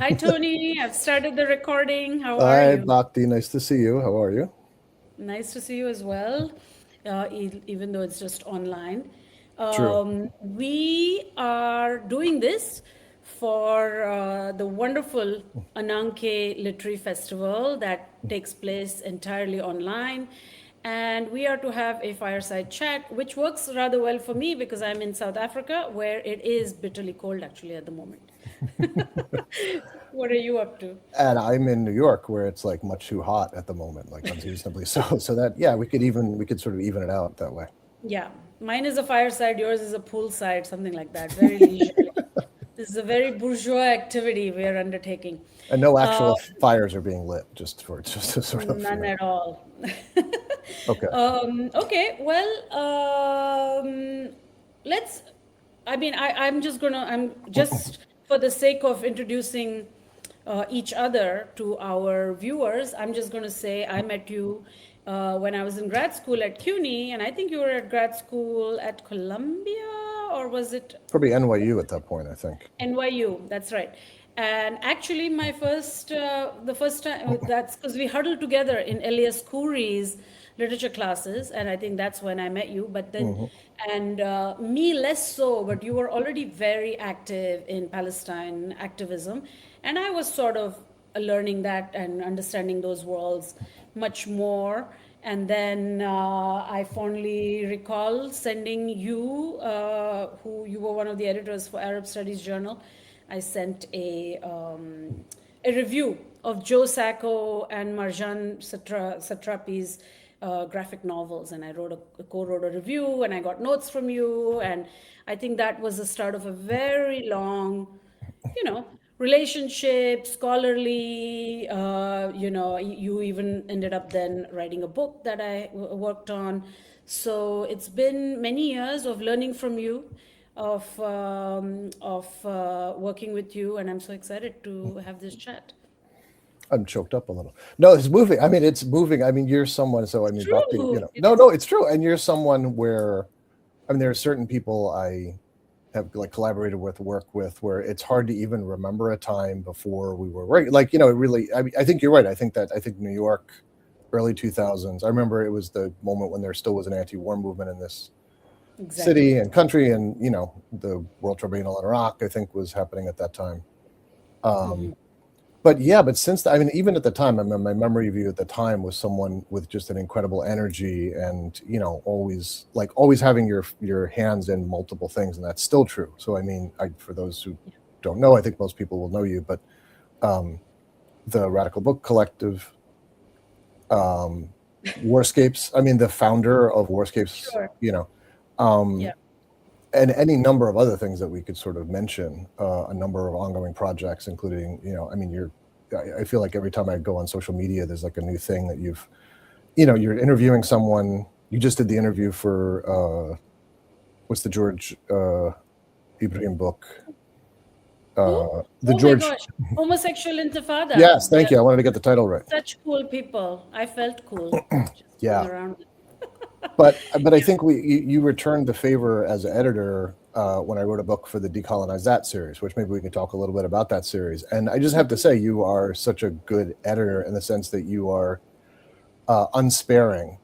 Hi, Tony. I've started the recording. How are Hi, you? Bhakti. Nice to see you. How are you? Nice to see you as well, even though it's just online. True. We are doing this for the wonderful Ananke Literary Festival that takes place entirely online. And we are to have a fireside chat, which works rather well for me because I'm in South Africa, where it is bitterly cold actually at the moment. What are you up to? And I'm in New York, where it's like much too hot at the moment, like unseasonably so. So that yeah, we could sort of even it out that way. Yeah, mine is a fireside, yours is a poolside, something like that, very leisurely. This is a very bourgeois activity we are undertaking. And no Uh, actual fires are being lit, just to sort of None at all. Okay. Okay, well, let's, I'm just for the sake of introducing each other to our viewers, I'm just gonna say I met you when I was in grad school at CUNY, and I think you were at grad school at Columbia, or was it Probably NYU at that point, I think. NYU, that's right. And actually, the first time, that's because we huddled together in Elias Khoury's literature classes, and I think that's when I met you. But then, Hmm. and me less so, but you were already very active in Palestine activism, and I was sort of learning that and understanding those worlds much more. And then I fondly recall sending you, who you were one of the editors for Arab Studies Journal. I sent a review of Joe Sacco and Marjan Satrapi's graphic novels, and I co-wrote a review, and I got notes from you, and I think that was the start of a very long, you know, relationship, scholarly, you even ended up then writing a book that I worked on. So it's been many years of learning from you, of working with you, and I'm so excited to have this chat. I'm choked up a little. No, it's moving. I mean, it's moving. I mean, you're someone. So I It's mean, Bhakti. true. It No, is. no, it's true. And you're someone where, I mean, there are certain people I have like collaborated with, work with, where it's hard to even remember a time before we were right. Like, it really, I mean, I think you're right. I think New York, early 2000s. I remember it was the moment when there still was an anti-war movement in this Exactly. city and country, and the World Tribunal in Iraq, I think, was happening at that time. Um, but yeah, but I mean, even at the time, I mean, my memory of you at the time was someone with just an incredible energy, and always having your hands in multiple things, and that's still true. So I mean, for those who don't know, I think most people will know you, but um, the Radical Book Collective, um, Warscapes. I mean, the founder of Warscapes. Sure. Yeah. Um, and any number of other things that we could sort of mention, a number of ongoing projects, including, I mean, I feel like every time I go on social media, there's like a new thing that you're interviewing someone. You just did the interview for, what's the George Ibrahim book? Who? The Oh my George, gosh. Homosexual Intifada. yes, thank you. I wanted to get the title right. Such cool people. I felt cool just being Yeah. around. But I think you returned the favor as an editor when I wrote a book for the Decolonize That series, which maybe we can talk a little bit about that series. And I just have to say, you are such a good editor in the sense that you are unsparing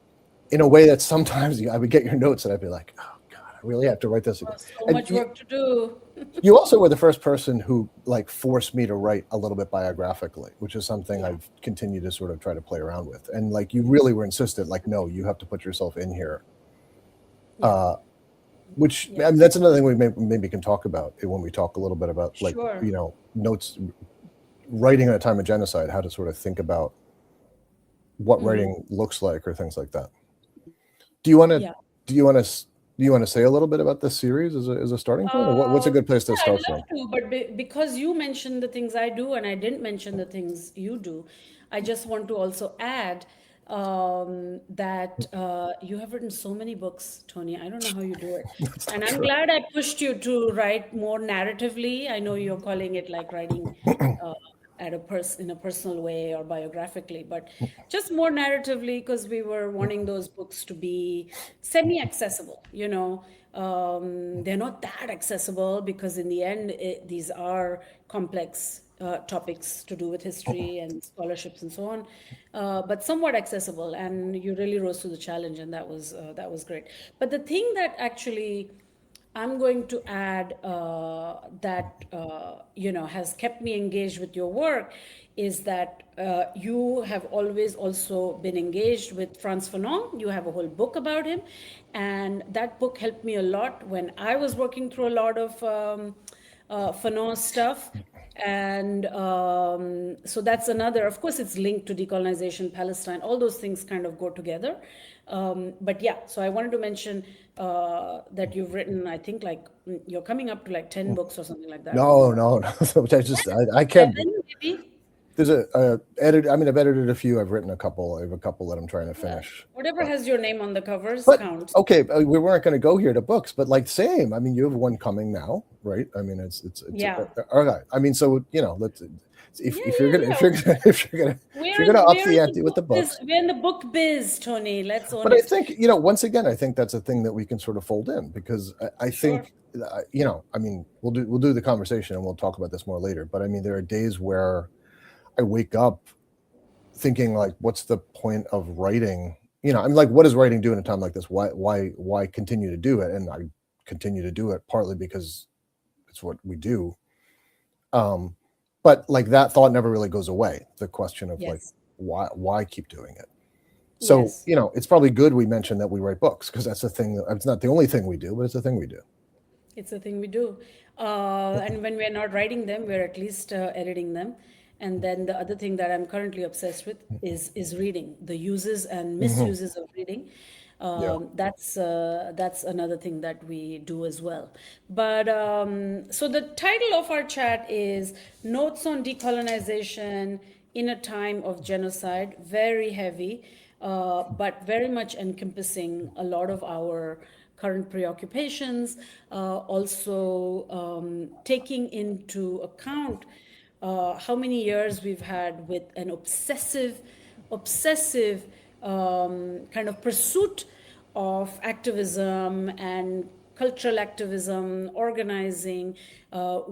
in a way that sometimes I would get your notes and I'd be like, oh God, I really have to write this again. Oh, so And much work to do. you also were the first person who like forced me to write a little bit biographically, which is something Yeah. I've continued to sort of try to play around with. And like you really were insistent, like, no, you have to put yourself in here. Yeah. Uh, which Yeah. I mean, that's another thing we maybe can talk about when we talk a little bit about like Sure. notes, writing at a time of genocide, how to sort of think about what writing looks like or things like that. Do you want to Yeah. do you want to do you want to say a little bit about this series as a starting point, or what's a good place to Yeah, I'd start love from? to, but because you mentioned the things I do and I didn't mention the things you do, I just want to also add that you have written so many books, Tony. I don't know how you do it. That's And not I'm true. glad I pushed you to write more narratively. I know you're calling it like writing uh, in a personal way or biographically, but just more narratively because we were wanting those books to be semi-accessible. They're not that accessible because in the end, these are complex topics to do with history and scholarships and so on, but somewhat accessible. And you really rose to the challenge, and that was great. But the thing that actually I'm going to add that has kept me engaged with your work is that you have always also been engaged with Frantz Fanon. You have a whole book about him, and that book helped me a lot when I was working through a lot of Fanon stuff. And so that's another, of course, it's linked to decolonization, Palestine, all those things kind of go together. But yeah, so I wanted to mention that you've written, I think, like you're coming up to like 10 books or something like that. No. Which I can't. Seven, maybe? There's a edit. I mean, I've edited a few. I've written a couple. I have a couple that I'm trying to finish. Whatever has your name on the covers But counts. okay, we weren't going to go here to books, but like same. I mean, you have one coming now, right? I mean, it's Yeah. okay. I mean, so let's if Yeah, you're yeah, gonna yeah. if you're gonna up the ante with the books. We're in the book biz, Tony. Let's own But I it. think once again, I think that's a thing that we can sort of fold in because I Sure. think I mean, we'll do the conversation and we'll talk about this more later. But I mean, there are days where I wake up thinking like, what's the point of writing? I mean, like, what does writing do in a time like this? Why continue to do it? And I continue to do it partly because it's what we do. But like that thought never really goes away. The question of like, Yes. why keep doing it? So, Yes. it's probably good we mentioned that we write books because that's the thing. It's not the only thing we do, but it's the thing we do. It's a thing we do. And when we're not writing them, we're at least editing them. And then the other thing that I'm currently obsessed with is reading, the uses and Mhm. misuses of reading. Yeah. That's another thing that we do as well. But so the title of our chat is Notes on Decolonization in a Time of Genocide. Very heavy, but very much encompassing a lot of our current preoccupations. Also taking into account how many years we've had with an obsessive kind of pursuit of activism and cultural activism, organizing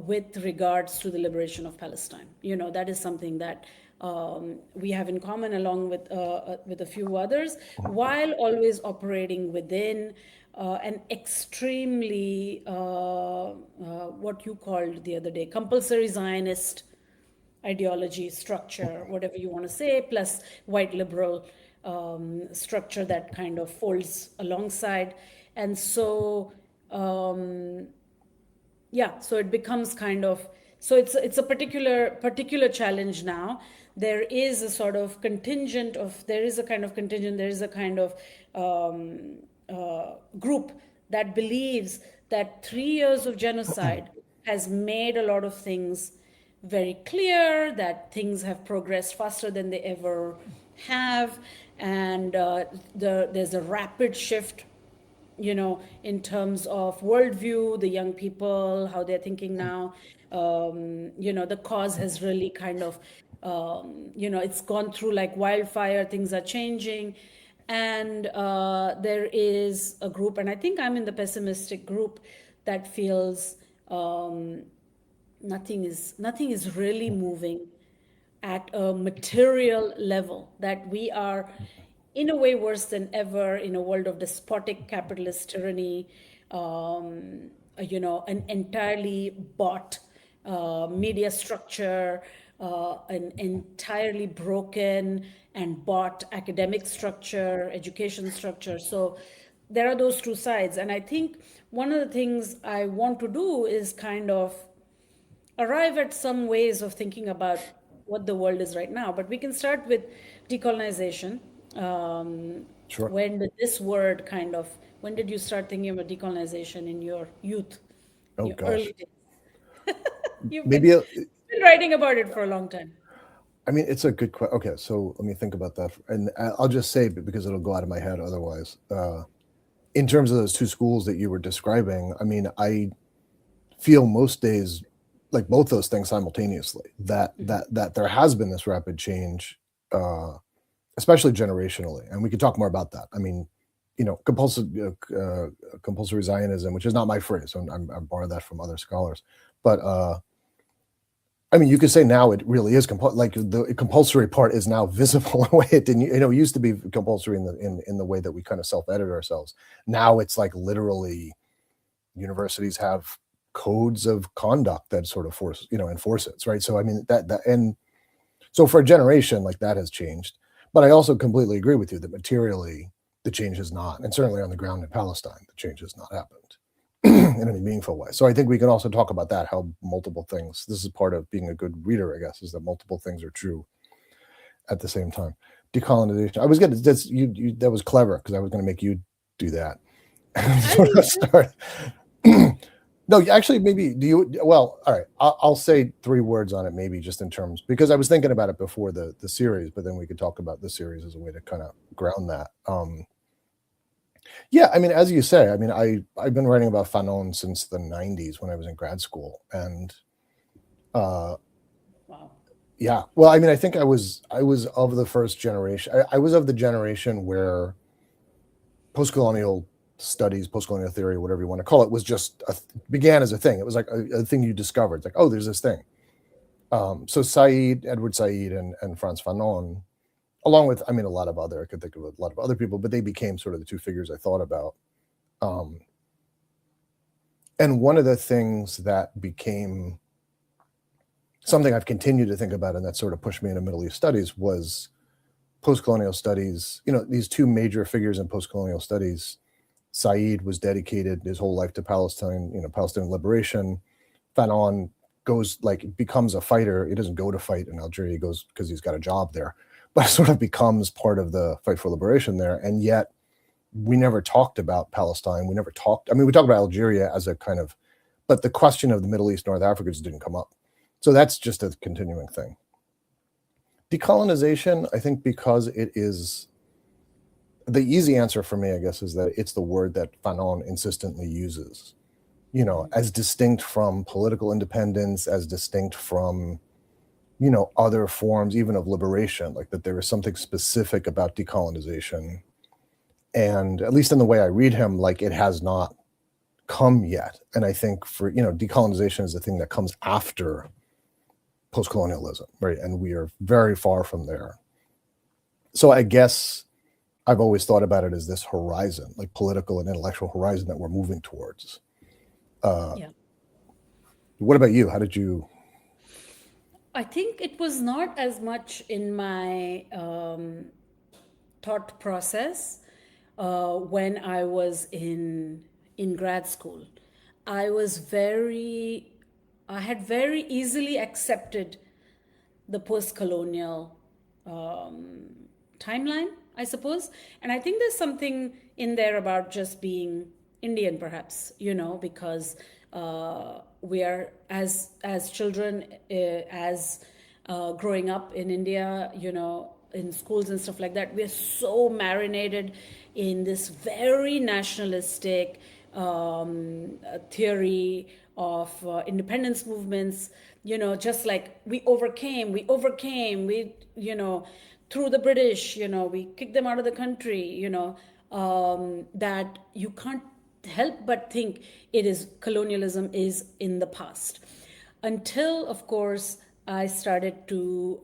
with regards to the liberation of Palestine. That is something that we have in common along with a few others, while always operating within an extremely, what you called the other day, compulsory Zionist ideology, structure, whatever you want to say, plus white liberal structure that kind of folds alongside. And so, yeah, so it becomes kind of, so it's a particular challenge now. There is a sort of contingent of, there is a kind of contingent, there is a kind of group that believes that 3 years of genocide has made a lot of things very clear, that things have progressed faster than they ever have, and there's a rapid shift, in terms of worldview, the young people, how they're thinking now. The cause has really kind of, it's gone through like wildfire, things are changing. And there is a group, and I think I'm in the pessimistic group, that feels nothing is really moving at a material level, that we are in a way worse than ever in a world of despotic capitalist tyranny, an entirely bought media structure, an entirely broken and bought academic structure, education structure. So there are those two sides. And I think one of the things I want to do is kind of arrive at some ways of thinking about what the world is right now. But we can start with decolonization. Sure. When did this word kind of, when did you start thinking about decolonization in your youth, in Oh your gosh. early days? You've Maybe been writing about it for a long time. I mean, it's a good question. Okay, so let me think about that, and I'll just say because it'll go out of my head otherwise. In terms of those two schools that you were describing, I mean, I feel most days like both those things simultaneously. That there has been this rapid change, especially generationally, and we could talk more about that. I mean, compulsory Zionism, which is not my phrase. I borrowed that from other scholars, but I mean, you could say now it really is like the compulsory part is now visible in a way it didn't. It used to be compulsory in the way that we kind of self-edit ourselves. Now it's like literally universities have codes of conduct that sort of enforce it, right? So I mean that and so for a generation like that has changed. But I also completely agree with you that materially the change has not, and certainly on the ground in Palestine, the change has not happened in any meaningful way. So I think we can also talk about that, how multiple things, this is part of being a good reader, I guess, is that multiple things are true at the same time. Decolonization. I was going to, that was clever because I was going to make you do that. Start. No, actually, maybe well, all right, I'll say 3 words on it, maybe just in terms, because I was thinking about it before the series, but then we could talk about the series as a way to kind of ground that. Yeah, I mean, as you say, I mean, I've been writing about Fanon since the 90s when I was in grad school. And Wow. yeah, well, I mean, I think I was of the first generation. I was of the generation where post-colonial studies, post-colonial theory, whatever you want to call it, was just began as a thing. It was like a thing you discovered. It's like, oh, there's this thing. So Edward Said and Frantz Fanon, along with, I mean, I could think of a lot of other people, but they became sort of the 2 figures I thought about. And one of the things that became something I've continued to think about and that sort of pushed me into Middle East studies was post-colonial studies. These 2 major figures in post-colonial studies. Said was dedicated his whole life to Palestine, Palestinian liberation. Fanon becomes a fighter. He doesn't go to fight in Algeria. He goes because he's got a job there, but sort of becomes part of the fight for liberation there. And yet we never talked about Palestine. We talked about Algeria as a kind of, but the question of the Middle East, North Africa just didn't come up. So that's just a continuing thing. Decolonization, I think, because it is the easy answer for me, I guess, is that it's the word that Fanon insistently uses, as distinct from political independence, as distinct from, other forms, even of liberation, like that there is something specific about decolonization. And at least in the way I read him, like it has not come yet. And I think for, decolonization is the thing that comes after post-colonialism, right? And we are very far from there. So I guess I've always thought about it as this horizon, like political and intellectual horizon that we're moving towards. Yeah. What about you? How did you? I think it was not as much in my thought process when I was in grad school. I had very easily accepted the post-colonial timeline, I suppose. And I think there's something in there about just being Indian, perhaps, because we are as children, growing up in India, in schools and stuff like that, we're so marinated in this very nationalistic theory of independence movements, just like we overcame, through the British, we kicked them out of the country, that you can't help but think colonialism is in the past. Until, of course, I started to,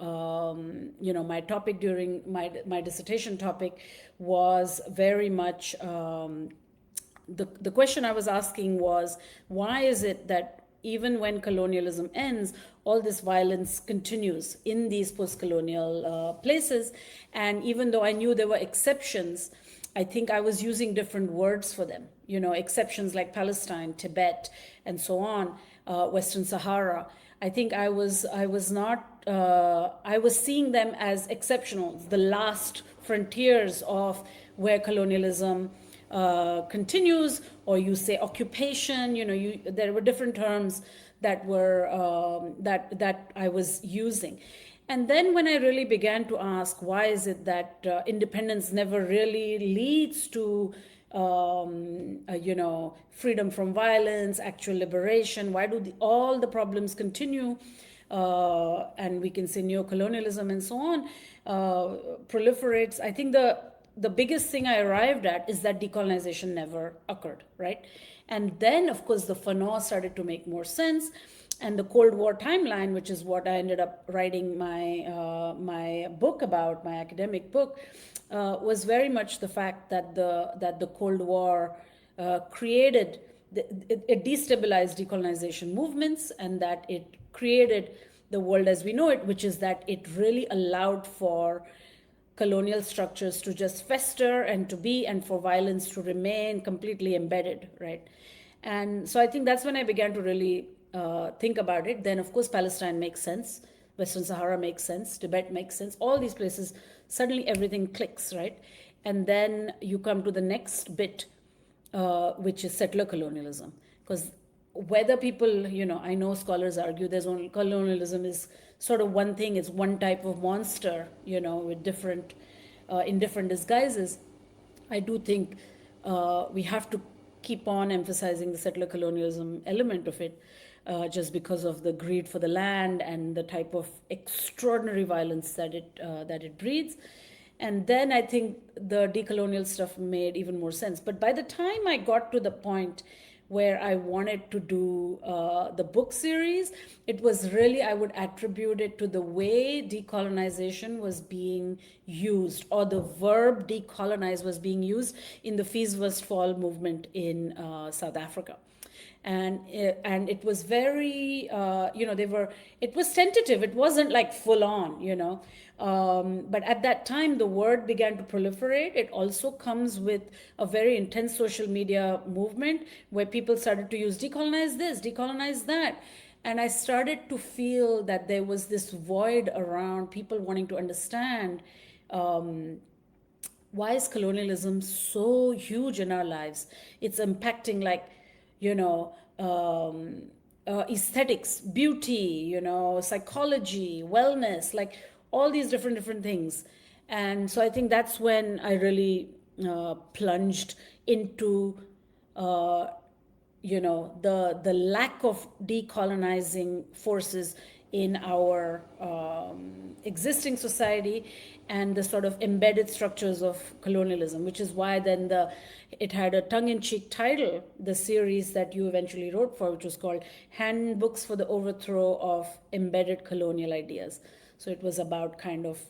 my topic during my dissertation topic was very much, the question I was asking was, why is it that even when colonialism ends, all this violence continues in these post-colonial places? And even though I knew there were exceptions, I think I was using different words for them, exceptions like Palestine, Tibet, and so on, Western Sahara. I think I was seeing them as exceptional, the last frontiers of where colonialism continues, or you say occupation, there were different terms that were that I was using. And then when I really began to ask, why is it that independence never really leads to freedom from violence, actual liberation? Why do all the problems continue? And we can say neocolonialism and so on proliferates. I think the biggest thing I arrived at is that decolonization never occurred, right? And then, of course, the Fanon started to make more sense. and the Cold War timeline, which is what I ended up writing my book about, my academic book, was very much the fact that the Cold War created it destabilized decolonization movements, and that it created the world as we know it, which is that it really allowed for colonial structures to just fester and to be, and for violence to remain completely embedded, right? And so I think that's when I began to really think about it. Then, of course, Palestine makes sense, Western Sahara makes sense, Tibet makes sense, all these places, suddenly everything clicks, right? And then you come to the next bit, which is settler colonialism. Because whether people, I know scholars argue there's only colonialism is sort of one thing, it's one type of monster, with different, in different disguises. I do think we have to keep on emphasizing the settler colonialism element of it, just because of the greed for the land and the type of extraordinary violence that it breeds. And then I think the decolonial stuff made even more sense. But by the time I got to the point where I wanted to do the book series, it was really, I would attribute it to the way decolonization was being used, or the verb decolonize was being used in the Fees Westfall movement in South Africa. And it was very, it was tentative, it wasn't like full on, but at that time the word began to proliferate. It also comes with a very intense social media movement where people started to use decolonize this, decolonize that. And I started to feel that there was this void around people wanting to understand, why is colonialism so huge in our lives? It's impacting, like, you know, aesthetics, beauty, psychology, wellness, like all these different things. And so I think that's when I really plunged into the lack of decolonizing forces in our existing society, and the sort of embedded structures of colonialism, which is why then it had a tongue-in-cheek title, the series that you eventually wrote for, which was called Handbooks for the Overthrow of Embedded Colonial Ideas. So it was about kind of,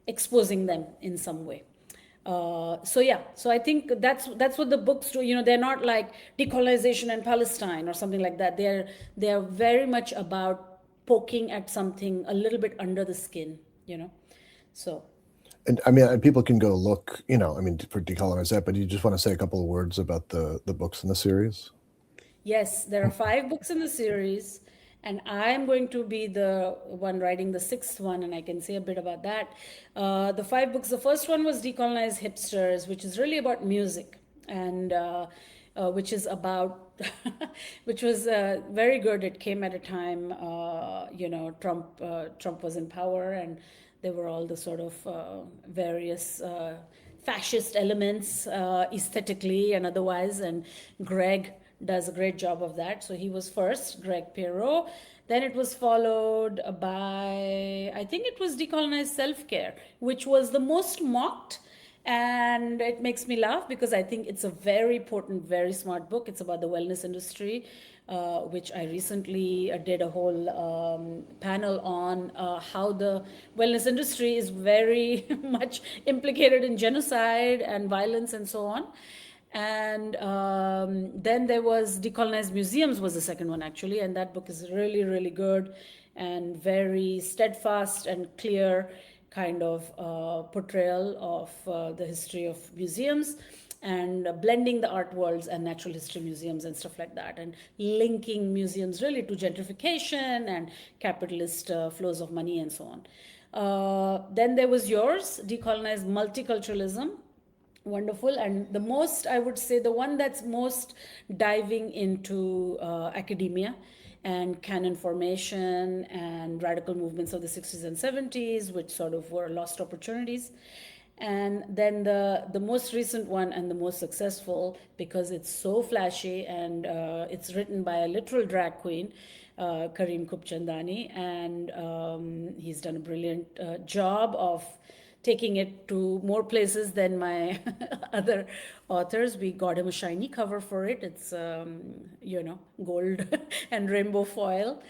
exposing them in some way. So I think that's what the books do. They're not like decolonization and Palestine or something like that. They're very much about poking at something a little bit under the skin. So. And I mean, people can go look, for Decolonize That, but you just want to say a couple of words about the books in the series? Yes, there are 5 books in the series, and I'm going to be the one writing the 6th one, and I can say a bit about that. The 5 books, the first one was Decolonize Hipsters, which is really about music, and which is about, which was very good. It came at a time, Trump was in power, and there were all the sort of various fascist elements, aesthetically and otherwise, and Greg does a great job of that. So he was first, Greg Pierrot. Then it was followed by, I think it was Decolonize Self-Care, which was the most mocked. And it makes me laugh because I think it's a very important, very smart book. It's about the wellness industry, which I recently did a whole panel on, how the wellness industry is very much implicated in genocide and violence and so on. And then there was Decolonize Museums was the second one, actually, and that book is really, really good and very steadfast and clear kind of portrayal of the history of museums, and blending the art worlds and natural history museums and stuff like that, and linking museums really to gentrification and capitalist flows of money and so on. Then there was yours, Decolonize Multiculturalism. Wonderful. And the most, I would say, the one that's most diving into academia and canon formation and radical movements of the 60s and 70s, which sort of were lost opportunities. And then the most recent one, and the most successful, because it's so flashy, and it's written by a literal drag queen, Kareem Kupchandani, and he's done a brilliant job of taking it to more places than my other authors. We got him a shiny cover for it. It's, gold and rainbow foil.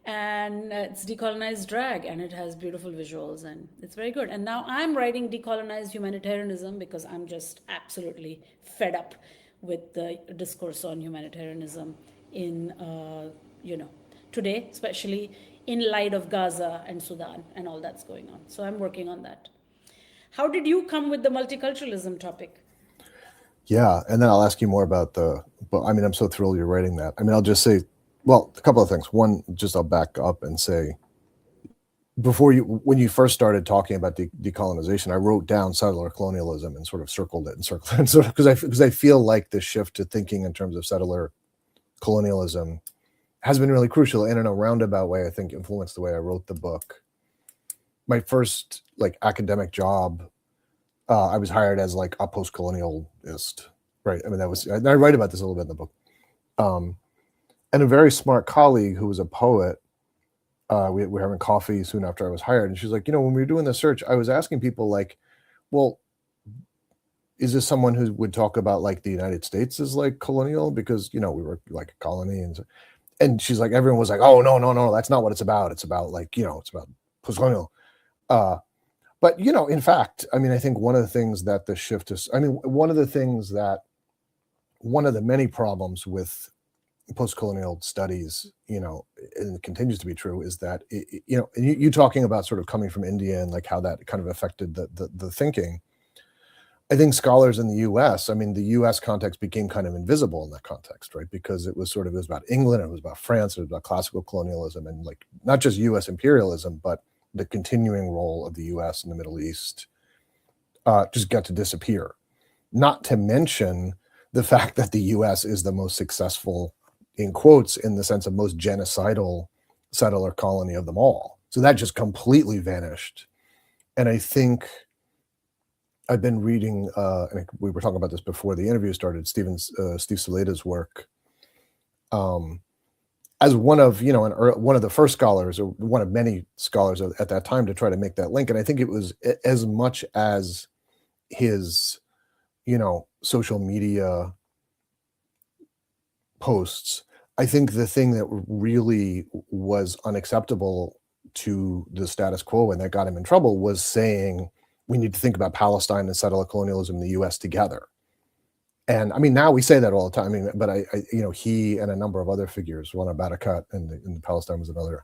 And it's decolonized drag, and it has beautiful visuals, and it's very good. And now I'm writing decolonized humanitarianism because I'm just absolutely fed up with the discourse on humanitarianism in, today, especially in light of Gaza and Sudan and all that's going on. So I'm working on that. How did you come with the multiculturalism topic? Yeah, and then I'll ask you more about but I mean, I'm so thrilled you're writing that. I mean, I'll just say, well, a couple of things. One, just I'll back up and say, when you first started talking about decolonization, I wrote down settler colonialism and sort of circled it and sort of because I feel like the shift to thinking in terms of settler colonialism has been really crucial, and in a roundabout way, I think influenced the way I wrote the book. My first academic job, I was hired as a post-colonialist, right? I mean, I write about this a little bit in the book. And a very smart colleague who was a poet, we were having coffee soon after I was hired, and she's like, when we were doing the search, I was asking people well, is this someone who would talk about the United States as colonial because we were a colony, and she's like, everyone was like, oh no, that's not what it's about. It's about it's about post-colonial. But in fact, I mean, I think one of the things that the shift is, I mean, one of the many problems with post-colonial studies, and it continues to be true, is that you talking about sort of coming from India and how that kind of affected the thinking. I think scholars in the U.S., I mean, the U.S. context became kind of invisible in that context, right? Because it was about England, it was about France, it was about classical colonialism, and not just U.S. imperialism, but the continuing role of the U.S. in the Middle East just got to disappear. Not to mention the fact that the U.S. is the most successful, in quotes, in the sense of most genocidal settler colony of them all. So that just completely vanished. And I think I've been reading, and we were talking about this before the interview started, Steve Saleta's work, as one of one of the first scholars, or one of many scholars at that time, to try to make that link. And I think it was as much as his social media posts. I think the thing that really was unacceptable to the status quo and that got him in trouble was saying we need to think about Palestine and settler colonialism in the U.S. together. And I mean, now we say that all the time. I mean, but he and a number of other figures, one of Barakat and Palestine was another.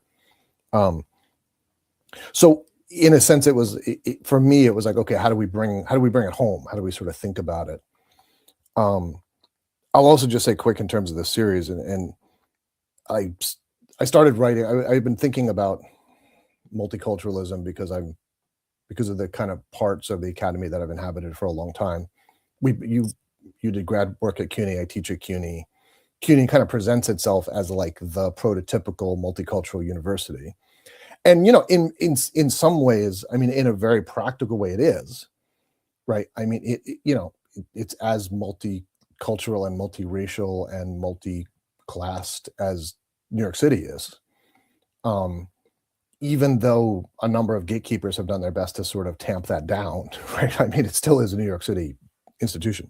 So in a sense, it was for me. It was okay, how do we bring it home? How do we sort of think about it? I'll also just say quick in terms of the series, and I started writing. I've been thinking about multiculturalism because of the kind of parts of the academy that I've inhabited for a long time. You did grad work at CUNY, I teach at CUNY. CUNY kind of presents itself as the prototypical multicultural university. And, in some ways, I mean, in a very practical way, it is, right? I mean, it's as multicultural and multiracial and multi-classed as New York City is. Even though a number of gatekeepers have done their best to sort of tamp that down, right? I mean, it still is a New York City institution.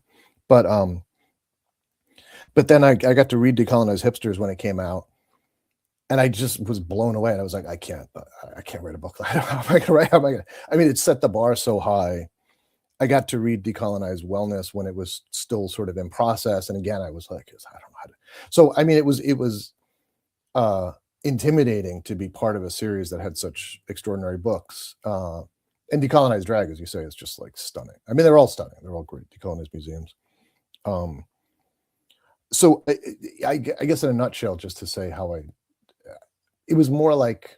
But then I got to read Decolonize Hipsters when it came out, and I just was blown away. And I was like, I can't write a book. How am I going to write? How am I going to? I mean, it set the bar so high. I got to read Decolonize Wellness when it was still sort of in process, and again, I was like, I don't know how to. So I mean, it was intimidating to be part of a series that had such extraordinary books. And Decolonize Drag, as you say, is just stunning. I mean, they're all stunning. They're all great. Decolonize museums. So I guess in a nutshell, just to say how it was more like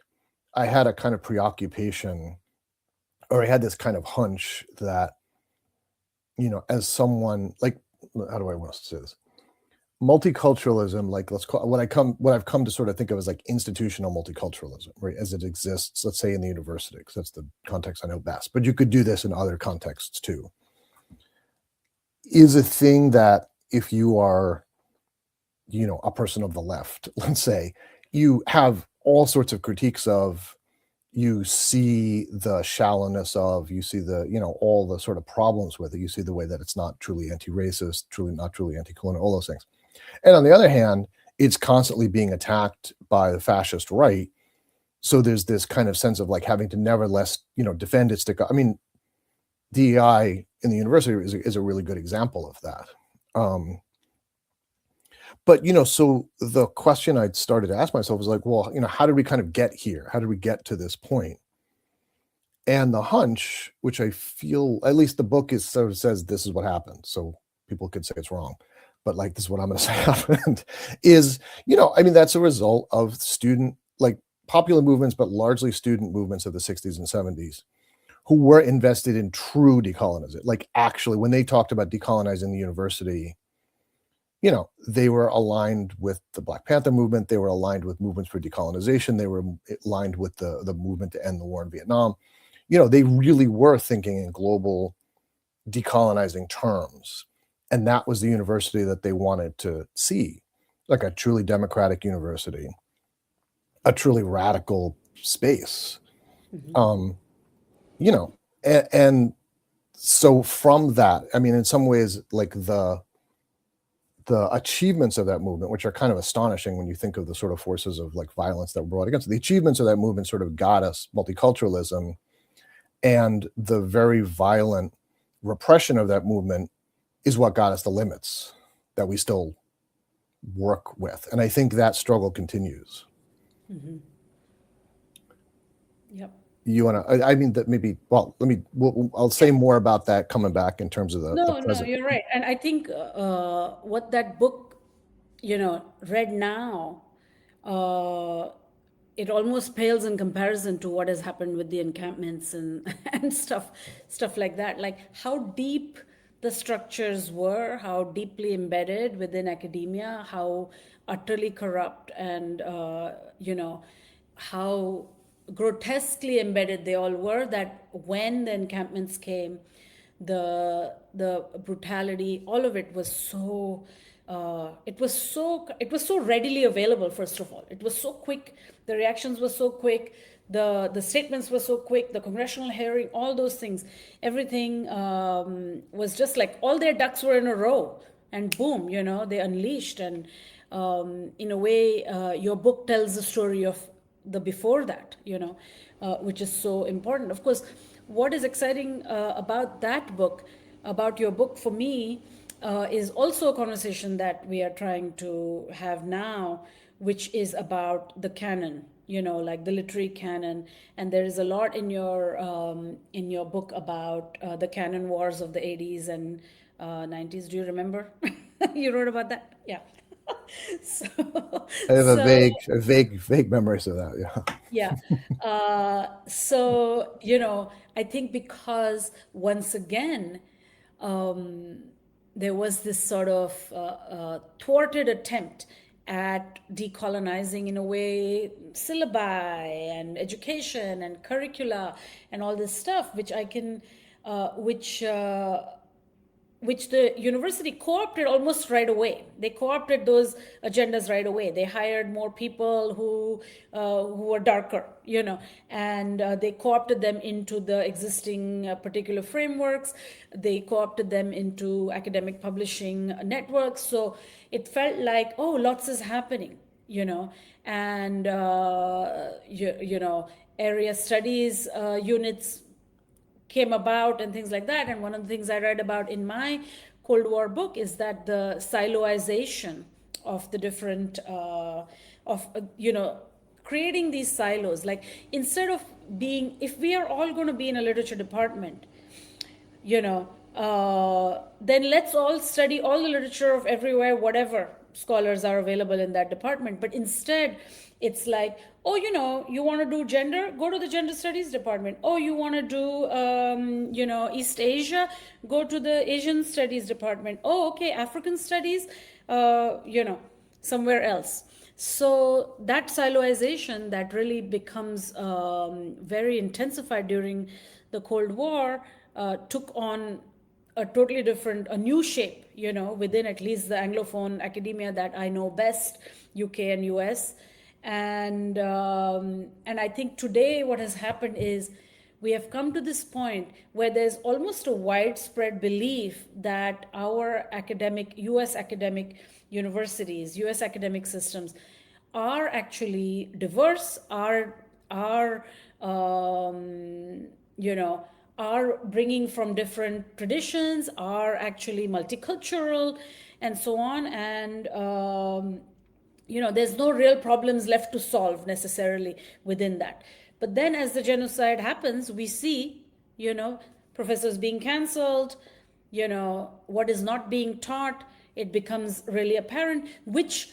I had a kind of preoccupation, or I had this kind of hunch that, as someone how do I want to say this? Multiculturalism, let's call what I've come to sort of think of as institutional multiculturalism, right? As it exists, let's say in the university, because that's the context I know best, but you could do this in other contexts too, is a thing that if you are, a person of the left, let's say, you have all sorts of critiques of, you see the shallowness of, you see the, all the sort of problems with it. You see the way that it's not truly anti-racist, not truly anti-colonial, all those things. And on the other hand, it's constantly being attacked by the fascist right. So there's this kind of sense of like having to nevertheless, defend its. I mean, DEI in the university is a really good example of that. But, so the question I'd started to ask myself was like, well, how did we kind of get here? How did we get to this point? And the hunch, which I feel, at least the book is sort of says this is what happened. So people could say it's wrong, but like this is what I'm going to say happened is, that's a result of like popular movements, but largely student movements of the 60s and 70s who were invested in true decolonization. Like actually, when they talked about decolonizing the university, they were aligned with the Black Panther movement. They were aligned with movements for decolonization. They were aligned with the movement to end the war in Vietnam. They really were thinking in global decolonizing terms. And that was the university that they wanted to see, like a truly democratic university, a truly radical space. And so from that, I mean, in some ways, like the achievements of that movement, which are kind of astonishing when you think of the sort of forces of like violence that were brought against it, the achievements of that movement sort of got us multiculturalism, and the very violent repression of that movement is what got us the limits that we still work with. And I think that struggle continues. Yep. You want to, I mean, that maybe, well, I'll say more about that coming back in terms of the present. No, you're right. And I think what that book, read now, it almost pales in comparison to what has happened with the encampments and and stuff like that. Like how deep the structures were, how deeply embedded within academia, how utterly corrupt, and how grotesquely embedded they all were. That when the encampments came, the brutality, all of it was so. It was so readily available. First of all, it was so quick. The reactions were so quick. The statements were so quick. The congressional hearing, all those things, everything was just like all their ducks were in a row, and boom, they unleashed. And in a way, your book tells the story of the before that, which is so important. Of course, what is exciting about that book, about your book for me, is also a conversation that we are trying to have now, which is about the canon, like the literary canon. And there is a lot in your book about the canon wars of the 80s and 90s. Do you remember? You wrote about that? Yeah. So, I have a vague memories of that. Yeah. So, I think because once again, there was this sort of thwarted attempt at decolonizing, in a way, syllabi and education and curricula and all this stuff, which I can, which the university co-opted almost right away. They co-opted those agendas right away. They hired more people who were darker, and they co-opted them into the existing particular frameworks. They co-opted them into academic publishing networks. So it felt like, oh, lots is happening, and area studies units came about and things like that. And one of the things I read about in my Cold War book is that the siloization of the different, creating these silos. Like instead of being, if we are all going to be in a literature department, then let's all study all the literature of everywhere, whatever scholars are available in that department. But instead, it's like, oh, you want to do gender? Go to the gender studies department. Oh, you want to do, East Asia? Go to the Asian studies department. Oh, okay, African studies, somewhere else. So that siloization that really becomes very intensified during the Cold War took on a totally different, a new shape, within at least the Anglophone academia that I know best, UK and US. And I think today what has happened is we have come to this point where there's almost a widespread belief that our US academic universities, US academic systems are actually diverse, are you know, are bringing from different traditions, are actually multicultural, and so on. And there's no real problems left to solve necessarily within that. But then as the genocide happens, we see, you know, professors being cancelled, what is not being taught. It becomes really apparent which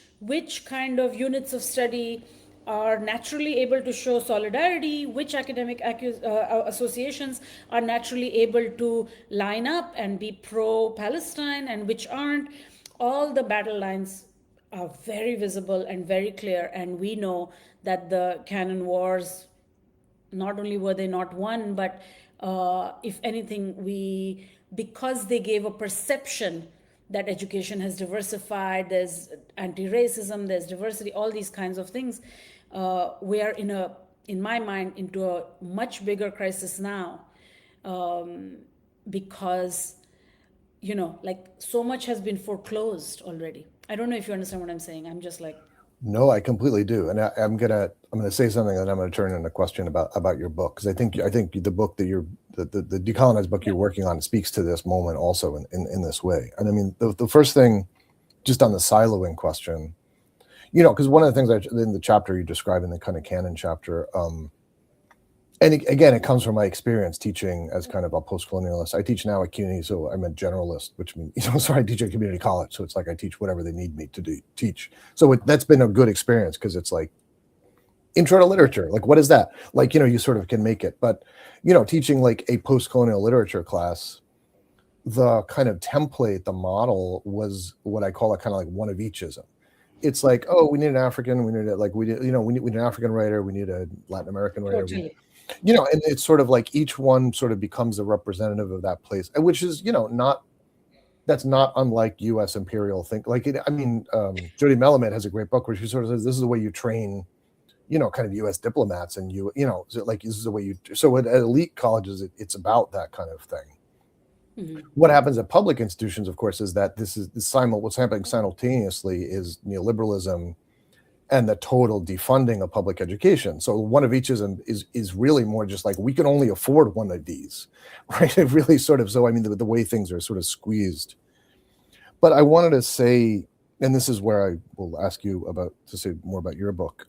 kind of units of study are naturally able to show solidarity, which academic associations are naturally able to line up and be pro-Palestine, and which aren't. All the battle lines are very visible and very clear, and we know that the canon wars, not only were they not won, but if anything, because they gave a perception that education has diversified, there's anti-racism, there's diversity, all these kinds of things, we are in my mind, into a much bigger crisis now, because like so much has been foreclosed already. I don't know if you understand what I'm saying. I'm just like, No, I completely do, and I'm gonna say something, and I'm gonna turn in a question about your book, because I think the book that the Decolonize book you're working on speaks to this moment also in this way. And I mean, the first thing, just on the siloing question, because one of the things in the chapter you describe, in the kind of canon chapter, and again, it comes from my experience teaching as kind of a post-colonialist. I teach now at CUNY, so I'm a generalist, which means, I teach at community college. So it's like I teach whatever they need me to teach. So that's been a good experience, because it's like intro to literature. Like, what is that? Like, you sort of can make it. But, teaching like a post-colonial literature class, the kind of template, the model was what I call a kind of like one of eachism. It's like, oh, we need an African, we need an African writer, we need a Latin American writer. totally. And it's sort of like each one sort of becomes a representative of that place, which is, that's not unlike U.S. imperial think. Like, Jody Melamed has a great book where she sort of says, this is the way you train, kind of U.S. diplomats, and like, this is the way you. So at elite colleges, it's about that kind of thing. Mm-hmm. What happens at public institutions, of course, is that what's happening simultaneously is neoliberalism and the total defunding of public education. So one of eachism is really more just like, we can only afford one of these, right? It really sort of, so I mean, the way things are sort of squeezed. But I wanted to say, and this is where I will ask you to say more about your book.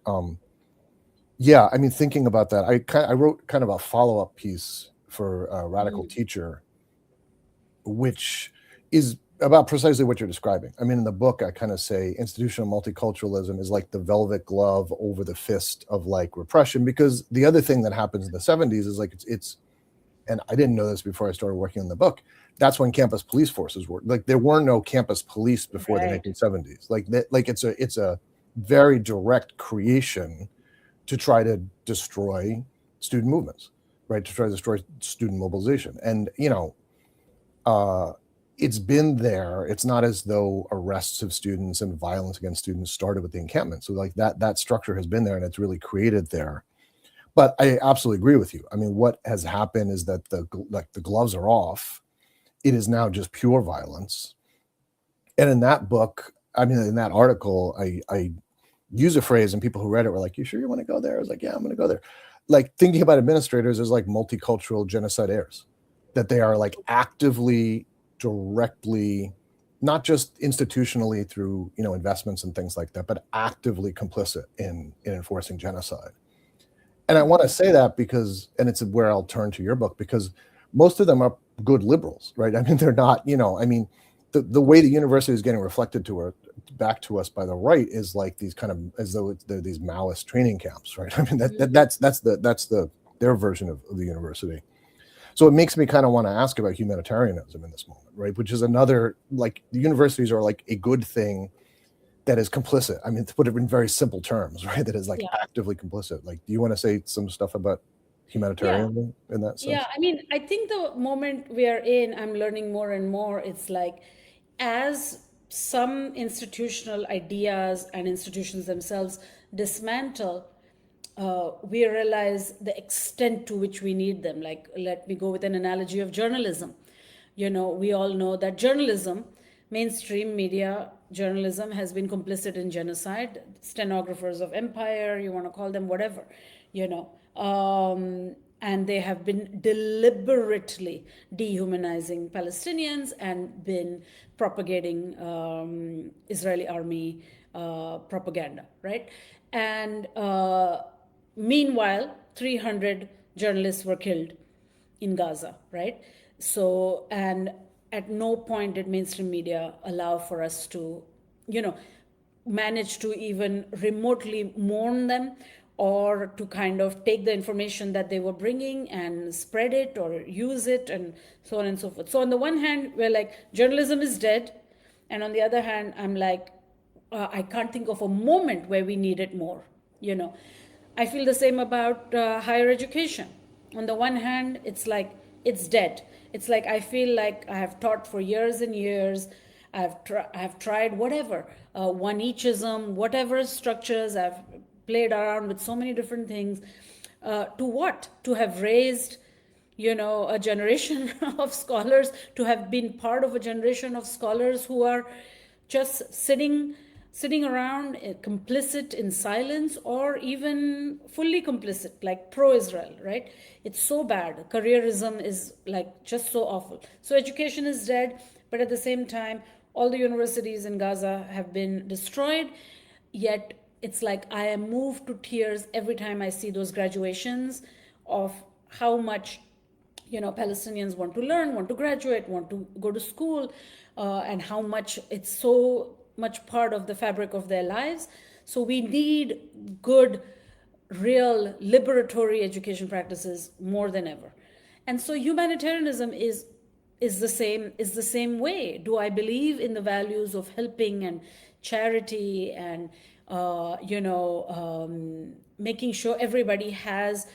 Yeah, I mean, thinking about that, I wrote kind of a follow-up piece for Radical Teacher, which is about precisely what you're describing. I mean, in the book, I kind of say institutional multiculturalism is like the velvet glove over the fist of like repression, because the other thing that happens in the 70s is like it's and I didn't know this before I started working on the book. That's when campus police forces were like, there were no campus police before the 1970s. Like it's a very direct creation to try to destroy student movements, right? To try to destroy student mobilization. And it's been there. It's not as though arrests of students and violence against students started with the encampment. So like that structure has been there, and it's really created there. But I absolutely agree with you. I mean, what has happened is that the gloves are off. It is now just pure violence. And in that book, I mean, in that article, I use a phrase, and people who read it were like, "You sure you want to go there?" I was like, "Yeah, I'm going to go there." Like, thinking about administrators as like multicultural genocidaires, that they are like actively, directly, not just institutionally through investments and things like that, but actively complicit in enforcing genocide. And I want to say that because, and it's where I'll turn to your book, because most of them are good liberals, right? I mean, they're not, I mean, the way the university is getting reflected back to us by the right is like these kind of, as though they're these Maoist training camps, right? I mean, that's their version of the university. So it makes me kind of want to ask about humanitarianism in this moment, right? Which is another, like, the universities are like a good thing that is complicit. I mean, to put it in very simple terms, right? That is like actively complicit. Like, do you want to say some stuff about humanitarianism in that sense? Yeah, I mean, I think the moment we are in, I'm learning more and more. It's like, as some institutional ideas and institutions themselves dismantle, we realize the extent to which we need them. Like, let me go with an analogy of journalism. We all know that journalism, mainstream media journalism, has been complicit in genocide. Stenographers of empire, you want to call them whatever, and they have been deliberately dehumanizing Palestinians and been propagating Israeli army propaganda, right? And meanwhile, 300 journalists were killed in Gaza, right? So, and at no point did mainstream media allow for us to, manage to even remotely mourn them, or to kind of take the information that they were bringing and spread it or use it, and so on and so forth. So on the one hand, we're like, journalism is dead. And on the other hand, I'm like, I can't think of a moment where we need it more. I feel the same about higher education. On the one hand, it's like, it's dead. It's like, I feel like I have taught for years and years. I've tried whatever, one-eachism, whatever structures. I've played around with so many different things. To what? To have raised, a generation of scholars, to have been part of a generation of scholars who are just sitting around, complicit in silence, or even fully complicit, like pro-Israel, right? It's so bad. Careerism is like just so awful. So education is dead, but at the same time, all the universities in Gaza have been destroyed. Yet it's like I am moved to tears every time I see those graduations of how much Palestinians want to learn, want to graduate, want to go to school, and how much it's so much part of the fabric of their lives. So we need good, real, liberatory education practices more than ever. And so humanitarianism is the same way. Do I believe in the values of helping and charity and making sure everybody has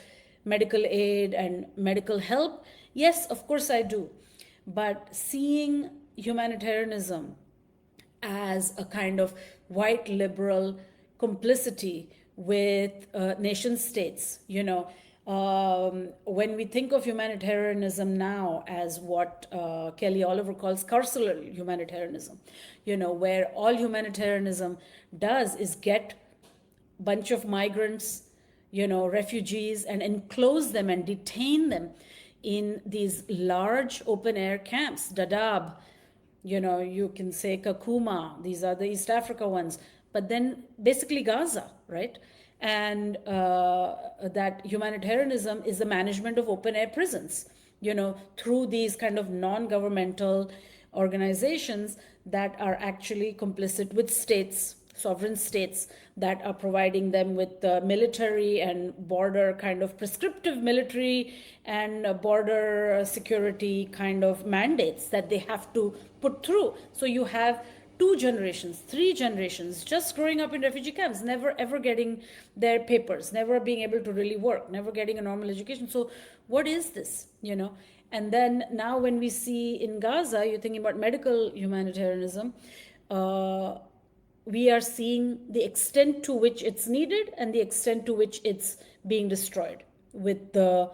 medical aid and medical help? Yes, of course I do. But seeing humanitarianism as a kind of white liberal complicity with nation states, when we think of humanitarianism now as what Kelly Oliver calls carceral humanitarianism, where all humanitarianism does is get a bunch of migrants, refugees, and enclose them and detain them in these large open air camps. Dadaab, you can say Kakuma, these are the East Africa ones, but then basically Gaza, right? And that humanitarianism is the management of open air prisons, through these kind of non-governmental organizations that are actually complicit with states, sovereign states, that are providing them with military and border kind of prescriptive military and border security kind of mandates that they have to put through. So you have 2 generations, 3 generations just growing up in refugee camps, never ever getting their papers, never being able to really work, never getting a normal education. So what is this, And then now when we see in Gaza, you're thinking about medical humanitarianism, we are seeing the extent to which it's needed and the extent to which it's being destroyed, with the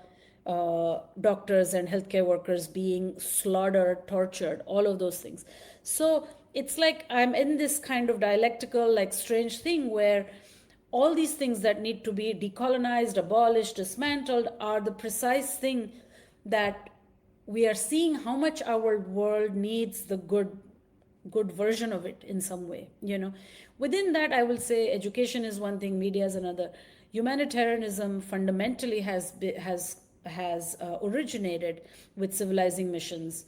doctors and healthcare workers being slaughtered, tortured, all of those things. So it's like I'm in this kind of dialectical, like strange thing where all these things that need to be decolonized, abolished, dismantled are the precise thing that we are seeing how much our world needs the good version of it in some way. Within that, I will say education is one thing, media is another. Humanitarianism fundamentally has originated with civilizing missions,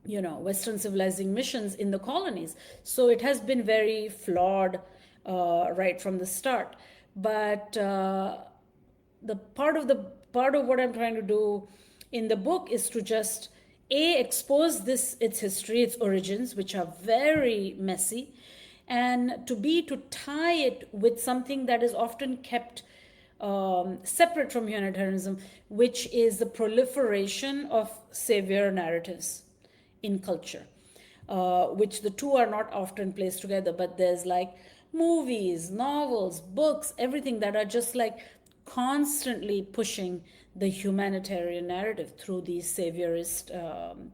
Western civilizing missions in the colonies. So it has been very flawed right from the start. But the part of what I'm trying to do in the book is to just expose its history, its origins, which are very messy, and to tie it with something that is often kept separate from humanitarianism, which is the proliferation of savior narratives in culture, which the two are not often placed together. But there's like movies, novels, books, everything that are just like constantly pushing the humanitarian narrative through these saviorist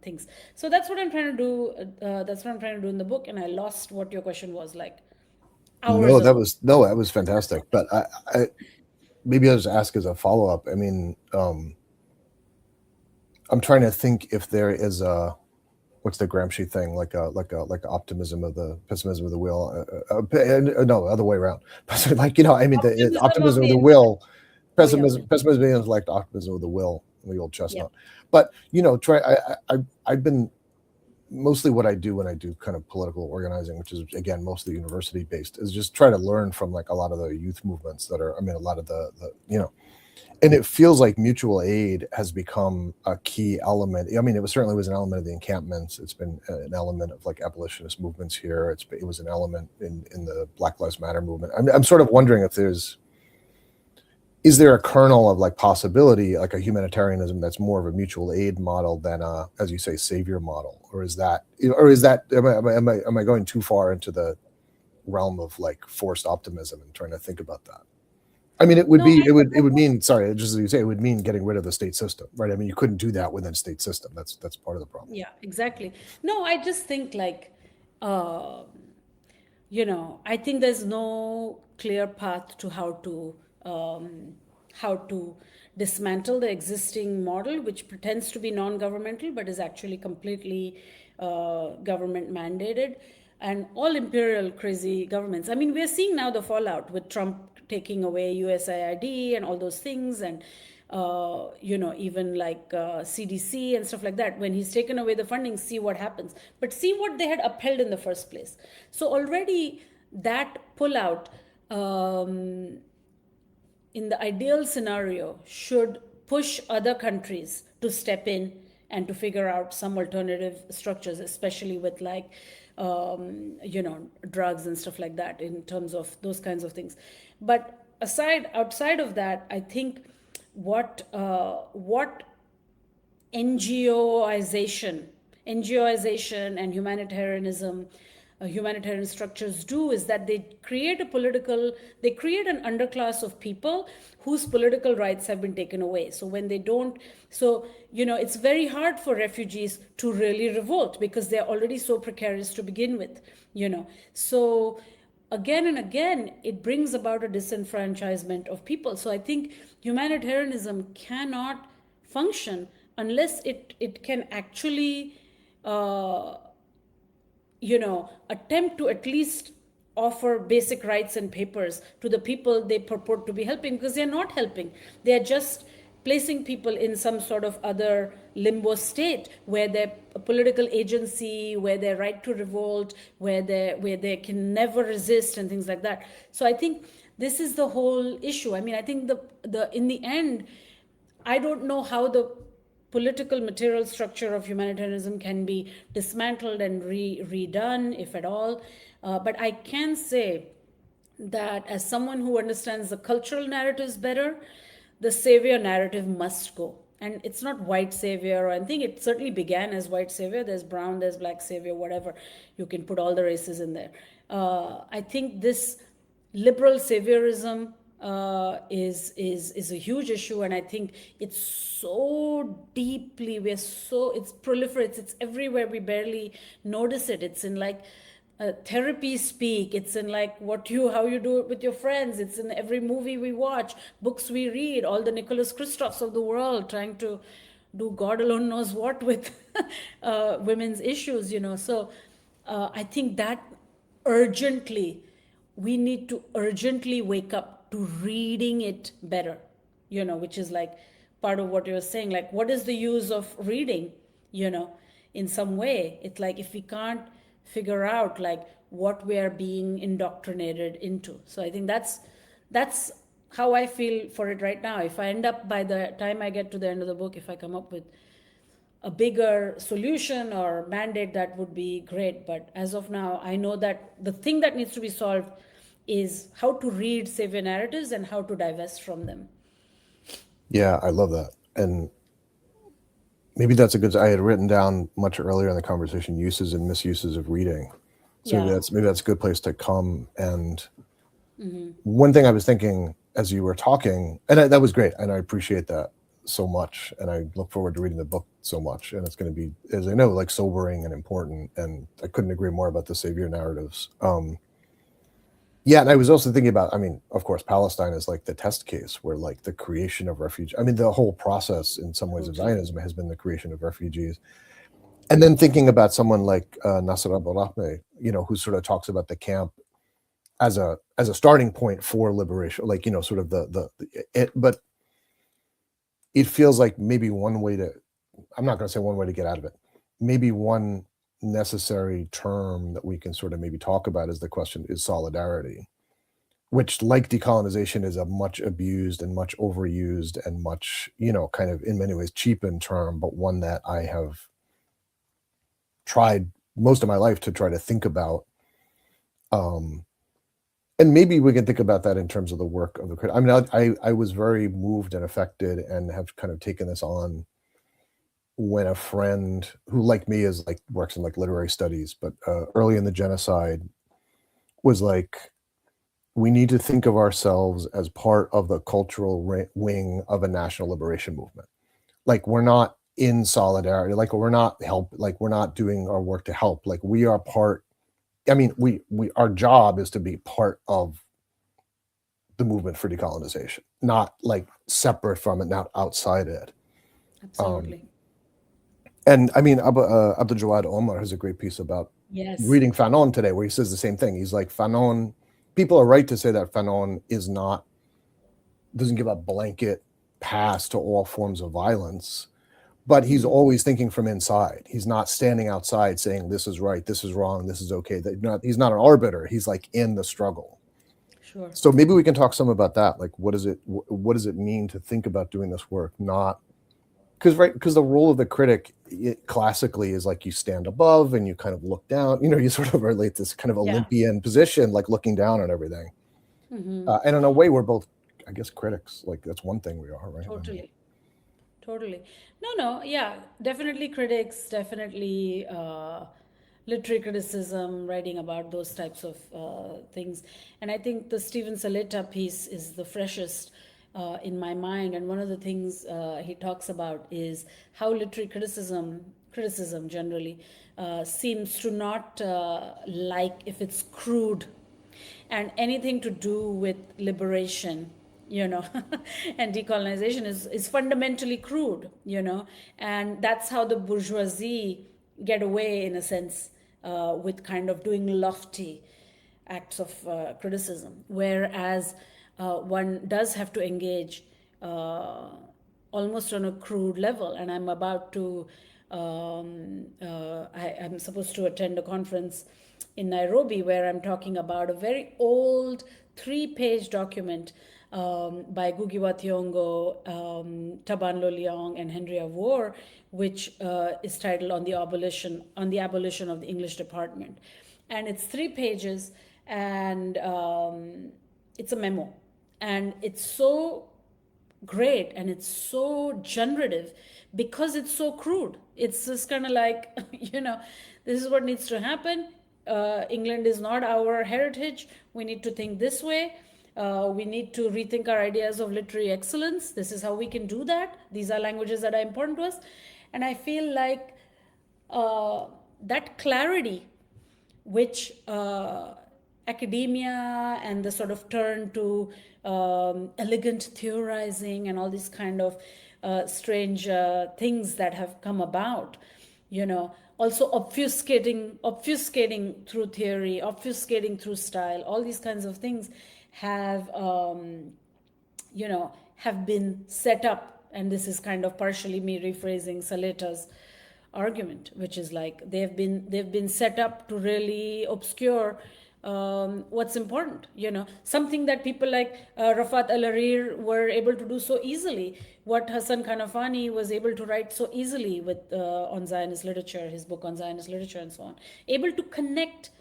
things. So that's what I'm trying to do. That's what I'm trying to do in the book. And I lost what your question was, like hours No, that ago. was no, that was fantastic. But I maybe I'll just ask as a follow up. I mean, I'm trying to think if there is a what's the Gramsci thing, like optimism of the pessimism of the will. No, other way around. Like I mean, the Optimism of optimism of the the intellect. will, Oh yeah, okay. pessimism being like optimism of the will, the old Yeah. chestnut. But try. I've been mostly what I do when I do kind of political organizing, which is again mostly university based, is just try to learn from like a lot of the youth movements that are. I mean, a lot of the. And it feels like mutual aid has become a key element. I mean, certainly was an element of the encampments. It's been an element of like abolitionist movements here. It was an element in the Black Lives Matter movement. I'm sort of wondering if is there a kernel of like possibility, like a humanitarianism that's more of a mutual aid model than a, as you say, savior model, or is that am I going too far into the realm of like forced optimism and trying to think about that? I mean, No, it would mean, sorry, just as you say, it would mean getting rid of the state system, right? I mean, you couldn't do that within state system. That's part of the problem. yeah, exactly. No, I just think like, uh, I think there's no clear path to how to dismantle the existing model, which pretends to be non-governmental but is actually completely government mandated, and all imperial crazy governments. I mean, we're seeing now the fallout with Trump taking away USAID and all those things, and even like CDC and stuff like that. When he's taken away the funding, see what happens. But see what they had upheld in the first place. So already that pullout, in the ideal scenario, should push other countries to step in and to figure out some alternative structures, especially with like, drugs and stuff like that, in terms of those kinds of things. But outside of that, I think what NGOization, NGOization and humanitarian structures do is that they create an underclass of people whose political rights have been taken away. So when they don't, so, it's very hard for refugees to really revolt because they're already so precarious to begin with. So again and again, it brings about a disenfranchisement of people. So I think humanitarianism cannot function unless it can actually, uh, attempt to at least offer basic rights and papers to the people they purport to be helping, because they're not helping. They're just placing people in some sort of other limbo state where their political agency, where their right to revolt, where they can never resist and things like that. So I think this is the whole issue. I mean, I think the in the end, I don't know how the political material structure of humanitarianism can be dismantled and redone, if at all. But I can say that as someone who understands the cultural narratives better, the savior narrative must go. And it's not white savior or anything. It certainly began as white savior. There's brown, there's black savior, whatever. You can put all the races in there. I think this liberal saviorism is a huge issue, and I think it's so deeply, it's proliferates, it's everywhere. We barely notice it. It's in like therapy speak. It's in like how you do it with your friends. It's in every movie we watch, books we read, all the Nicholas Kristofs of the world trying to do God alone knows what with women's issues. So I think that urgently, we need to urgently wake up to reading it better, which is like part of what you're saying. Like, what is the use of reading, in some way? It's like if we can't figure out like what we are being indoctrinated into. So I think that's how I feel for it right now. If I end up, by the time I get to the end of the book, if I come up with a bigger solution or mandate, that would be great. But as of now, I know that the thing that needs to be solved is how to read savior narratives and how to divest from them. Yeah, I love that. And maybe that's a good, I had written down much earlier in the conversation uses and misuses of reading. So Yeah. maybe that's a good place to come. And one thing I was thinking as you were talking, and that was great, and I appreciate that so much, and I look forward to reading the book so much, and it's going to be, as I know, like sobering and important, and I couldn't agree more about the savior narratives. Yeah, and I was also thinking about, I mean, of course, Palestine is like the test case where like the creation of refugees, I mean, the whole process in some ways of Totally. Zionism has been the creation of refugees. And then thinking about someone like Nasser Abu Rahme, who sort of talks about the camp as a starting point for liberation, like, sort of but it feels like maybe one way to, I'm not going to say one way to get out of it. Maybe one necessary term that we can sort of maybe talk about is the question is solidarity, which, like decolonization, is a much abused and much overused and much, kind of in many ways cheapened term, but one that I have tried most of my life to try to think about. And maybe we can think about that in terms of the work of the critic. I mean, I was very moved and affected and have kind of taken this on when a friend who, like me, is like works in like literary studies, but early in the genocide was like, we need to think of ourselves as part of the cultural wing of a national liberation movement. Like, we're not in solidarity, like we're not doing our work to help. Like, we are part. I mean, we our job is to be part of the movement for decolonization, not like separate from it, not outside it. Absolutely. And I mean, Abdul Jawad Omar has a great piece about Yes. reading Fanon today, where he says the same thing. He's like, Fanon, people are right to say that Fanon doesn't give a blanket pass to all forms of violence, but he's always thinking from inside. He's not standing outside saying this is right, this is wrong, this is okay. He's not an arbiter. He's like in the struggle. Sure. So maybe we can talk some about that. Like, what does it mean to think about doing this work? Not because the role of the critic, classically, is like you stand above and you kind of look down. You sort of relate this kind of Yeah. Olympian position, like looking down on everything. And in a way, we're both, I guess, critics. Like, that's one thing we are, right? I mean, Totally. Totally. No, yeah, definitely critics, definitely literary criticism, writing about those types of things. And I think the Stephen Saleta piece is the freshest in my mind. And one of the things he talks about is how literary criticism generally seems to not like if it's crude and anything to do with liberation, and decolonization is fundamentally crude, and that's how the bourgeoisie get away, in a sense, with kind of doing lofty acts of criticism, whereas one does have to engage almost on a crude level. And I'm about to, I'm supposed to attend a conference in Nairobi where I'm talking about a very old 3-page document by Ngugi wa Thiong'o, Taban Loliong, and Henry Avor, which is titled on the abolition of the English department, and it's 3 pages, and it's a memo, and it's so great and it's so generative because it's so crude. It's just kind of like, this is what needs to happen. England is not our heritage. We need to think this way. We need to rethink our ideas of literary excellence. This is how we can do that. These are languages that are important to us. And I feel like that clarity, which academia and the sort of turn to elegant theorizing and all these kind of strange things that have come about, also obfuscating through theory, obfuscating through style, all these kinds of things have have been set up. And this is kind of partially me rephrasing Saleta's argument, which is like they've been set up to really obscure what's important, something that people like Rafat al-Harir were able to do so easily, what Hassan Kanafani was able to write so easily with on Zionist literature, his book on Zionist literature and so on, able to connect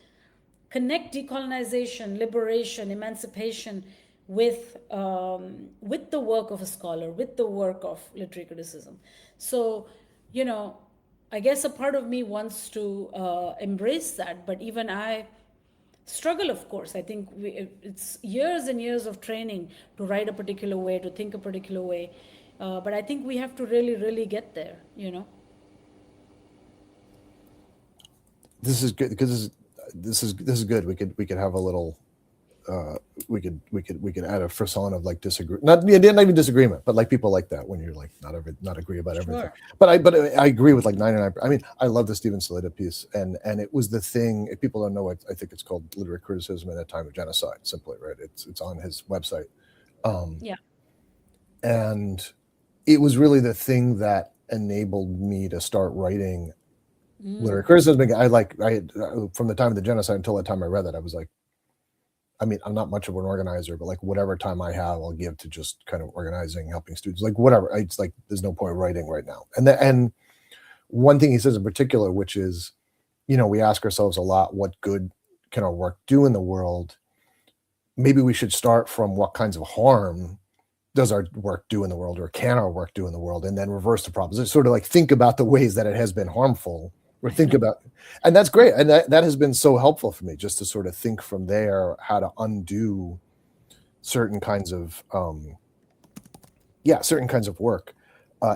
decolonization, liberation, emancipation with the work of a scholar, with the work of literary criticism. So, you know, I guess a part of me wants to embrace that, but even I struggle, of course. I think it's years and years of training to write a particular way, to think a particular way. But I think we have to really, really get there, you know? This is good because this is good. We could have a little we could add a frisson of like disagree, not, yeah, not even disagreement, but like people like that when you're like not agree about everything. Sure. But I agree with like 99. I mean, I love the Stephen Salita piece, and it was the thing. If people don't know it, I think it's called Literary Criticism in a Time of Genocide. Simply, right? It's on his website, um, Yeah. and it was really the thing that enabled me to start writing literary criticism. From the time of the genocide until the time I read that, I was like, I mean, I'm not much of an organizer, but like whatever time I have, I'll give to just kind of organizing, helping students, like whatever. It's like there's no point writing right now. And one thing he says in particular, which is, we ask ourselves a lot, what good can our work do in the world? Maybe we should start from what kinds of harm does our work do in the world, or can our work do in the world, and then reverse the proposition. Sort of like think about the ways that it has been harmful, or I think know. about, and that's great, and that has been so helpful for me, just to sort of think from there how to undo certain kinds of certain kinds of work,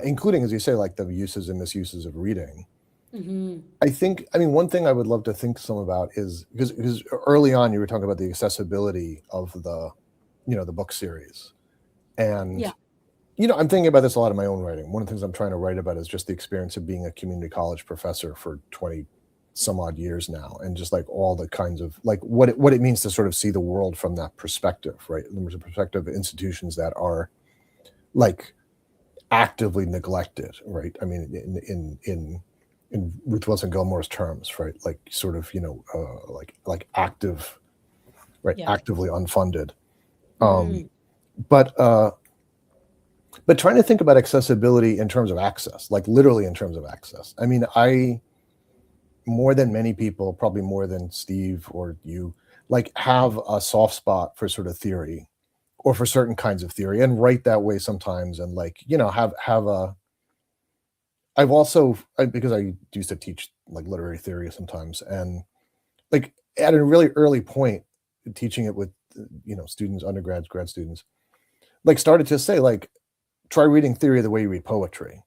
including, as you say, like the uses and misuses of reading. I mean, one thing I would love to think some about is because early on you were talking about the accessibility of the book series, and Yeah. I'm thinking about this a lot in my own writing. One of the things I'm trying to write about is just the experience of being a community college professor for 20 some odd years now, and just like all the kinds of like what it means to sort of see the world from that perspective, right? There's a perspective of institutions that are like actively neglected, right? I mean, in Ruth Wilson Gilmore's terms, right? Like sort of like active, right? Yeah. Actively unfunded. Um, but trying to think about accessibility in terms of access, like literally in terms of access. I mean, I, more than many people, probably more than Steve or you, like have a soft spot for sort of theory, or for certain kinds of theory, and write that way sometimes, and like have a. Because I used to teach like literary theory sometimes, and like at a really early point, teaching it with students, undergrads, grad students, like started to say like, try reading theory the way you read poetry,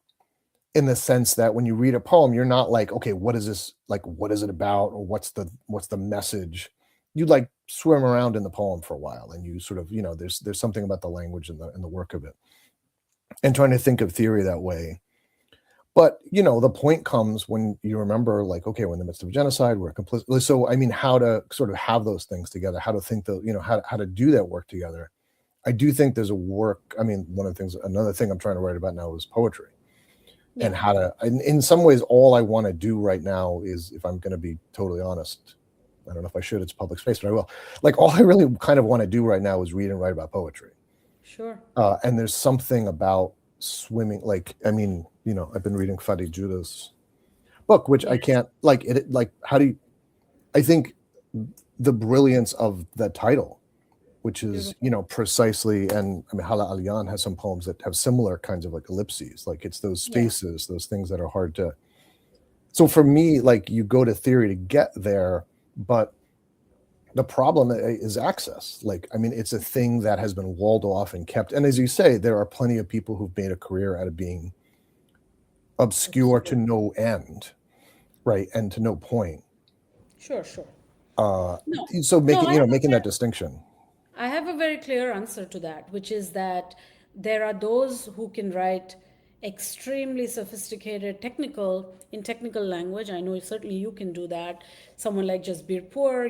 in the sense that when you read a poem, you're not like, okay, what is this, like what is it about, or what's the message. You like swim around in the poem for a while, and you sort of, there's something about the language and the work of it, and trying to think of theory that way. But the point comes when you remember, like, okay, we're in the midst of a genocide, we're complicit. So I mean, how to sort of have those things together, how to think how to do that work together. I do think there's a work. I mean, another thing I'm trying to write about now is poetry, Yeah. and how to, in some ways, all I want to do right now is, if I'm going to be totally honest, I don't know if I should, it's public space, but I will. Like, all I really kind of want to do right now is read and write about poetry. Sure. And there's something about swimming, like, I mean, I've been reading Fadi Judah's book, which I Yes. can't, like, it, like, I think the brilliance of the title, which is, Beautiful. precisely, and I mean, Hala Aliyan has some poems that have similar kinds of like ellipses, like it's those Yeah. spaces, those things that are hard to. So for me, like, you go to theory to get there, but the problem is access. Like, I mean, it's a thing that has been walled off and kept. And as you say, there are plenty of people who've made a career out of being obscure to Absolutely. no end, right, and to no point. Sure, sure. Uh, No, so no, making that distinction. I have a very clear answer to that, which is that there are those who can write extremely sophisticated technical language. I know certainly you can do that. Someone like Jasbir Poor,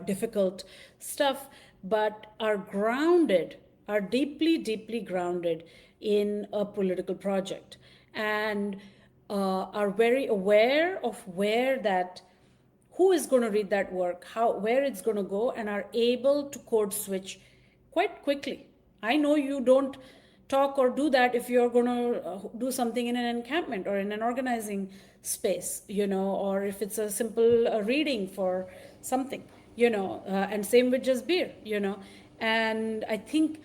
difficult stuff, but are grounded, are deeply, deeply grounded in a political project, and are very aware of where that, who is going to read that work, how, where it's going to go, and are able to code switch quite quickly. I know you don't talk or do that if you're going to do something in an encampment or in an organizing space, or if it's a simple reading for something, and same with just beer, and I think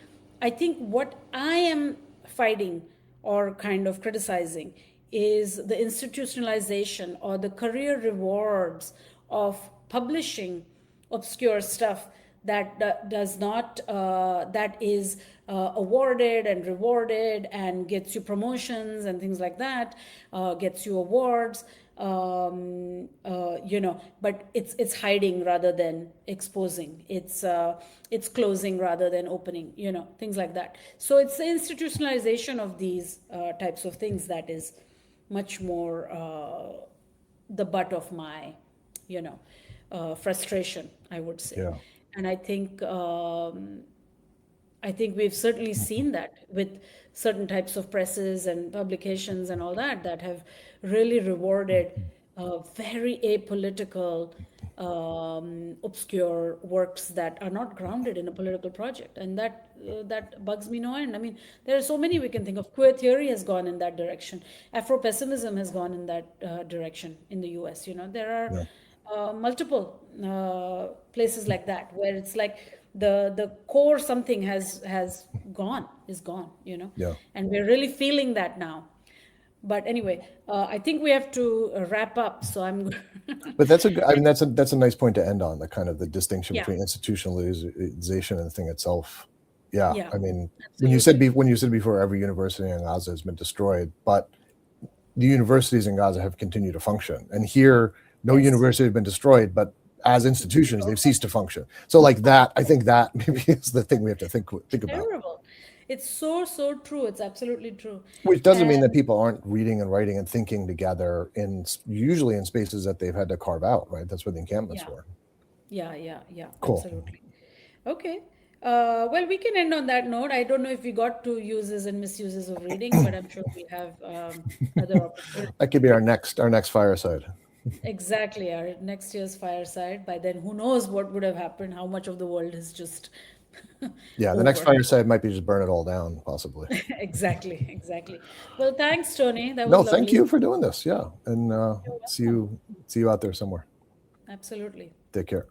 what I am fighting or kind of criticizing is the institutionalization or the career rewards of publishing obscure stuff that does not that is awarded and rewarded and gets you promotions and things like that, gets you awards, but it's hiding rather than exposing. It's closing rather than opening. Things like that. So it's the institutionalization of these types of things that is much more the butt of my, frustration, I would say. Yeah. And I think we've certainly seen that with certain types of presses and publications and all that have really rewarded very apolitical, obscure works that are not grounded in a political project, and that bugs me no end. I mean, there are so many we can think of. Queer theory has gone in that direction. Afro-pessimism has gone in that direction in the U.S. There Yeah. are multiple places like that where it's like the core something is gone. Yeah. And we're really feeling that now. But anyway, I think we have to wrap up. So I'm. But that's I mean, that's a nice point to end on, the kind of the distinction Yeah. between institutionalization and the thing itself. Yeah. Yeah, I mean, absolutely. when you said before, every university in Gaza has been destroyed, but the universities in Gaza have continued to function. And here, no Yes. university has been destroyed, but as institutions, they've ceased to function. So like that, I think that maybe is the thing we have to think about. Terrible. It's so true. It's absolutely true. Which doesn't mean And that people aren't reading and writing and thinking together usually in spaces that they've had to carve out, right? That's what the encampments yeah, were. yeah, Cool. absolutely. Okay. Well, we can end on that note. I don't know if we got to uses and misuses of reading, but I'm sure we have other opportunities. That could be our next fireside. Exactly, our next year's fireside. By then, who knows what would have happened? How much of the world is just Yeah, the next over? fireside might be just burn it all down, possibly. Exactly. Well, thanks, Tony. That No, was thank lovely. you for doing this. Yeah, and You're see welcome. you out there somewhere. Absolutely. Take care.